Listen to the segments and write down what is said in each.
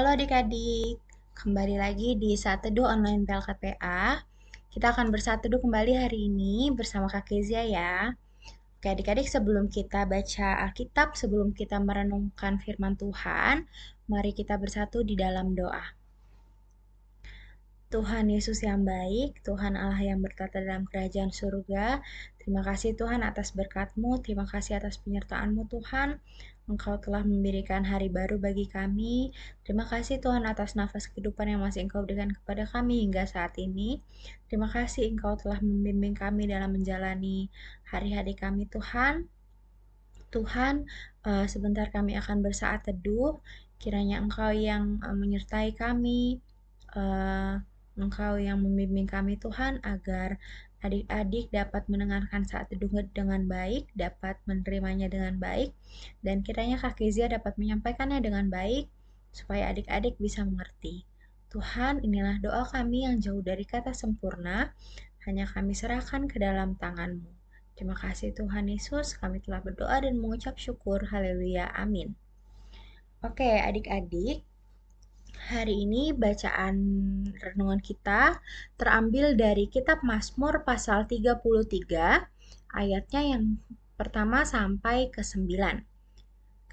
Halo adik-adik, kembali lagi di Saat Teduh Online PLKPA. Kita akan bersatu teduh kembali hari ini bersama Kak Kezia ya. Oke adik-adik, sebelum kita baca Alkitab, sebelum kita merenungkan firman Tuhan, mari kita bersatu di dalam doa. Tuhan Yesus yang baik, Tuhan Allah yang bertata dalam kerajaan surga, terima kasih Tuhan atas berkat-Mu, terima kasih atas penyertaan-Mu Tuhan. Engkau telah memberikan hari baru bagi kami. Terima kasih Tuhan atas nafas kehidupan yang masih Engkau berikan kepada kami hingga saat ini. Terima kasih Engkau telah membimbing kami dalam menjalani hari-hari kami Tuhan. Tuhan, sebentar kami akan bersaat teduh. Kiranya Engkau yang menyertai kami, eh, Engkau yang membimbing kami Tuhan, agar adik-adik dapat mendengarkan saat teduh dengan baik, dapat menerimanya dengan baik, dan kiranya Kak Kezia dapat menyampaikannya dengan baik, supaya adik-adik bisa mengerti. Tuhan, inilah doa kami yang jauh dari kata sempurna, hanya kami serahkan ke dalam tangan-Mu. Terima kasih Tuhan Yesus, kami telah berdoa dan mengucap syukur. Haleluya, amin. Oke adik-adik, hari ini bacaan renungan kita terambil dari kitab Mazmur pasal 33, ayatnya yang pertama sampai ke 9.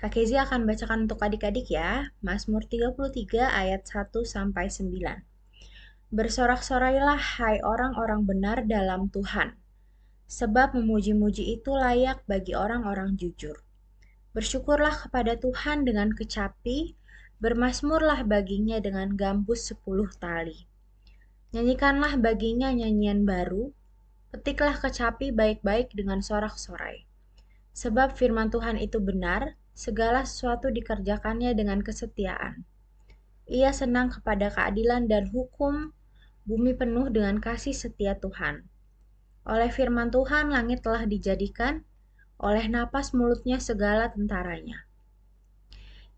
Kak Kezi akan bacakan untuk adik-adik ya, Mazmur 33 ayat 1 sampai 9. Bersorak-sorailah hai orang-orang benar dalam Tuhan, sebab memuji-muji itu layak bagi orang-orang jujur. Bersyukurlah kepada Tuhan dengan kecapi, bermasmurlah baginya dengan gambus 10 tali. Nyanyikanlah baginya nyanyian baru, petiklah kecapi baik-baik dengan sorak-sorai. Sebab firman Tuhan itu benar, segala sesuatu dikerjakannya dengan kesetiaan. Ia senang kepada keadilan dan hukum, bumi penuh dengan kasih setia Tuhan. Oleh firman Tuhan langit telah dijadikan, oleh napas mulutnya segala tentaranya.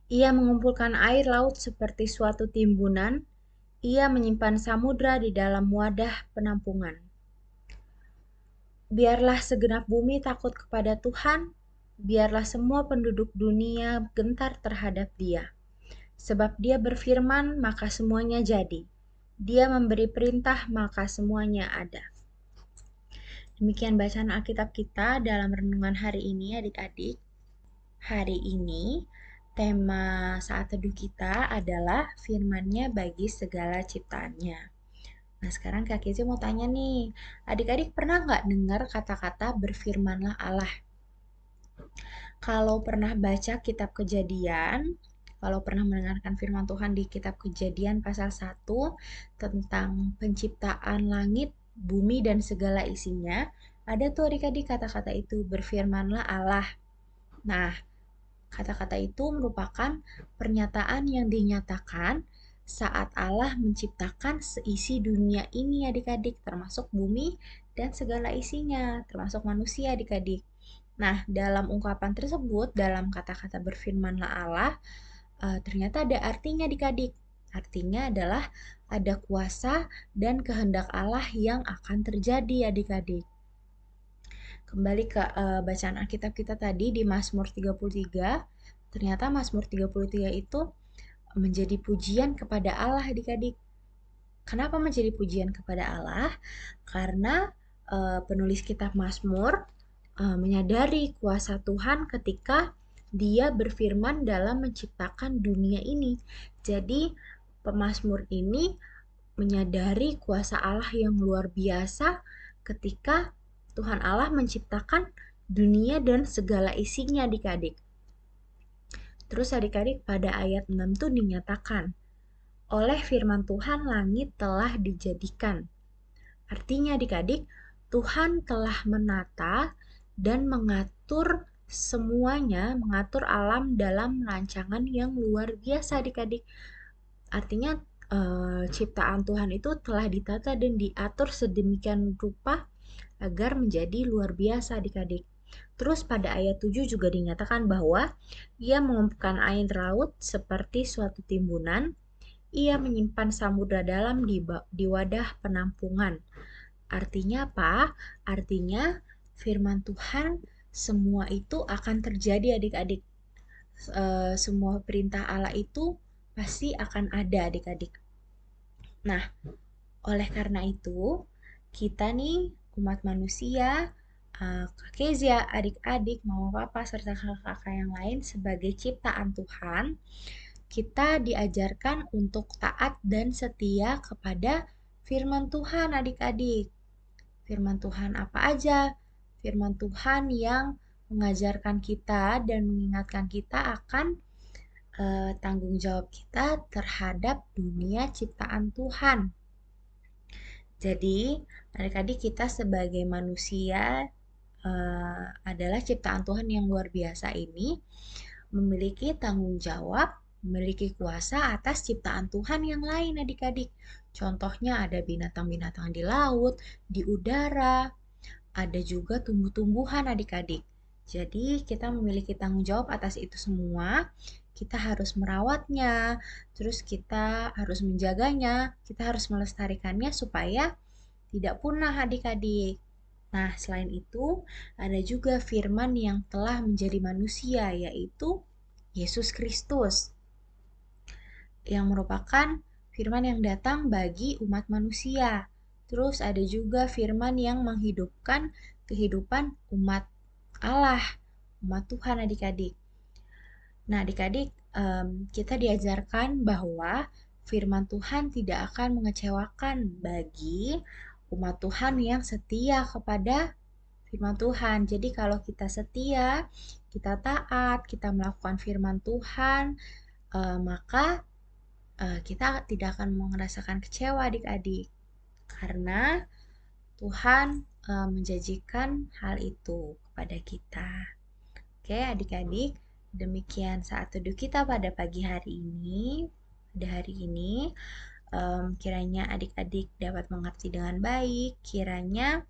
Ia mengumpulkan air laut seperti suatu timbunan, ia menyimpan samudra di dalam wadah penampungan. Biarlah segenap bumi takut kepada Tuhan, biarlah semua penduduk dunia gentar terhadap Dia. Sebab Dia berfirman, maka semuanya jadi. Dia memberi perintah, maka semuanya ada. Demikian bacaan Alkitab kita dalam renungan hari ini adik-adik. Hari ini tema saat teduh kita adalah firman-Nya bagi segala ciptaannya. Nah sekarang Kak Kezi mau tanya nih, adik-adik pernah nggak dengar kata-kata berfirmanlah Allah? Kalau pernah baca kitab Kejadian, kalau pernah mendengarkan firman Tuhan di kitab Kejadian pasal 1 tentang penciptaan langit, bumi, dan segala isinya, ada tuh adik-adik kata-kata itu, berfirmanlah Allah. Nah, kata-kata itu merupakan pernyataan yang dinyatakan saat Allah menciptakan seisi dunia ini adik-adik, termasuk bumi dan segala isinya, termasuk manusia adik-adik. Nah, dalam ungkapan tersebut, dalam kata-kata berfirmanlah Allah, ternyata ada artinya adik-adik. Artinya adalah ada kuasa dan kehendak Allah yang akan terjadi adik-adik. Kembali ke bacaan Alkitab kita tadi di Mazmur 33, ternyata Mazmur 33 itu menjadi pujian kepada Allah adik-adik. Kenapa menjadi pujian kepada Allah? Karena penulis kitab Mazmur menyadari kuasa Tuhan ketika Dia berfirman dalam menciptakan dunia ini. Jadi pemazmur ini menyadari kuasa Allah yang luar biasa ketika Tuhan Allah menciptakan dunia dan segala isinya adik-adik. Terus adik-adik pada ayat 6 tuh dinyatakan, oleh firman Tuhan langit telah dijadikan. Artinya adik-adik, Tuhan telah menata dan mengatur semuanya, mengatur alam dalam rancangan yang luar biasa adik-adik. Artinya ciptaan Tuhan itu telah ditata dan diatur sedemikian rupa agar menjadi luar biasa adik-adik. Terus pada ayat 7 juga dinyatakan bahwa Ia mengumpulkan air laut seperti suatu timbunan, Ia menyimpan samudra dalam di wadah penampungan. Artinya apa? Artinya firman Tuhan semua itu akan terjadi adik-adik. Semua perintah Allah itu pasti akan ada adik-adik. Nah, oleh karena itu, kita nih umat manusia, Kak Kezia, adik-adik, mama papa, serta kakak-kakak yang lain sebagai ciptaan Tuhan, kita diajarkan untuk taat dan setia kepada firman Tuhan adik-adik. Firman Tuhan apa aja? Firman Tuhan yang mengajarkan kita dan mengingatkan kita akan tanggung jawab kita terhadap dunia ciptaan Tuhan. Jadi, adik-adik kita sebagai manusia adalah ciptaan Tuhan yang luar biasa ini memiliki tanggung jawab, memiliki kuasa atas ciptaan Tuhan yang lain adik-adik. Contohnya ada binatang-binatang di laut, di udara, ada juga tumbuh-tumbuhan adik-adik. Jadi kita memiliki tanggung jawab atas itu semua. Kita harus merawatnya, terus kita harus menjaganya, kita harus melestarikannya supaya tidak punah adik-adik. Nah, selain itu, ada juga firman yang telah menjadi manusia, yaitu Yesus Kristus, yang merupakan firman yang datang bagi umat manusia. Terus ada juga firman yang menghidupkan kehidupan umat Allah, umat Tuhan adik-adik. Nah, adik-adik, kita diajarkan bahwa firman Tuhan tidak akan mengecewakan bagi umat Tuhan yang setia kepada firman Tuhan. Jadi kalau kita setia, kita taat, kita melakukan firman Tuhan, maka kita tidak akan merasakan kecewa adik-adik. Karena Tuhan menjanjikan hal itu kepada kita. Oke adik-adik, demikian saat teduh kita pada pagi hari ini. Pada hari ini, kiranya adik-adik dapat mengerti dengan baik, kiranya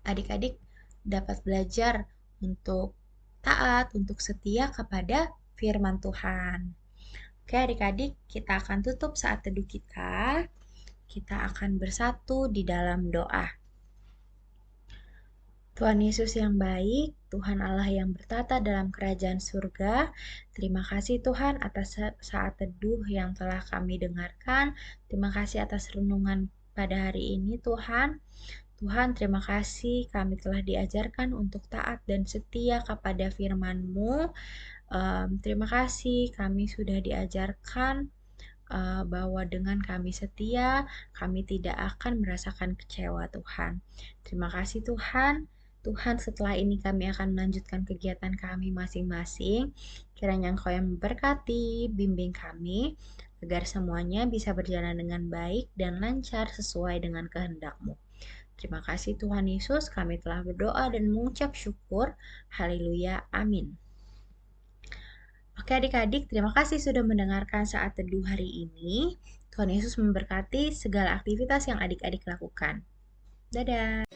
adik-adik dapat belajar untuk taat, untuk setia kepada firman Tuhan. Oke adik-adik, kita akan tutup saat teduh kita. Kita akan bersatu di dalam doa. Tuhan Yesus yang baik, Tuhan Allah yang bertata dalam kerajaan surga, terima kasih Tuhan atas saat teduh yang telah kami dengarkan. Terima kasih atas renungan pada hari ini Tuhan. Tuhan, terima kasih kami telah diajarkan untuk taat dan setia kepada firman-Mu. Terima kasih kami sudah diajarkan bahwa dengan kami setia, kami tidak akan merasakan kecewa Tuhan. Terima kasih Tuhan. Tuhan, setelah ini kami akan melanjutkan kegiatan kami masing-masing. Kiranya Engkau yang memberkati, bimbing kami, agar semuanya bisa berjalan dengan baik dan lancar sesuai dengan kehendak-Mu. Terima kasih Tuhan Yesus, kami telah berdoa dan mengucap syukur. Haleluya, amin. Oke adik-adik, terima kasih sudah mendengarkan saat teduh hari ini. Tuhan Yesus memberkati segala aktivitas yang adik-adik lakukan. Dadah.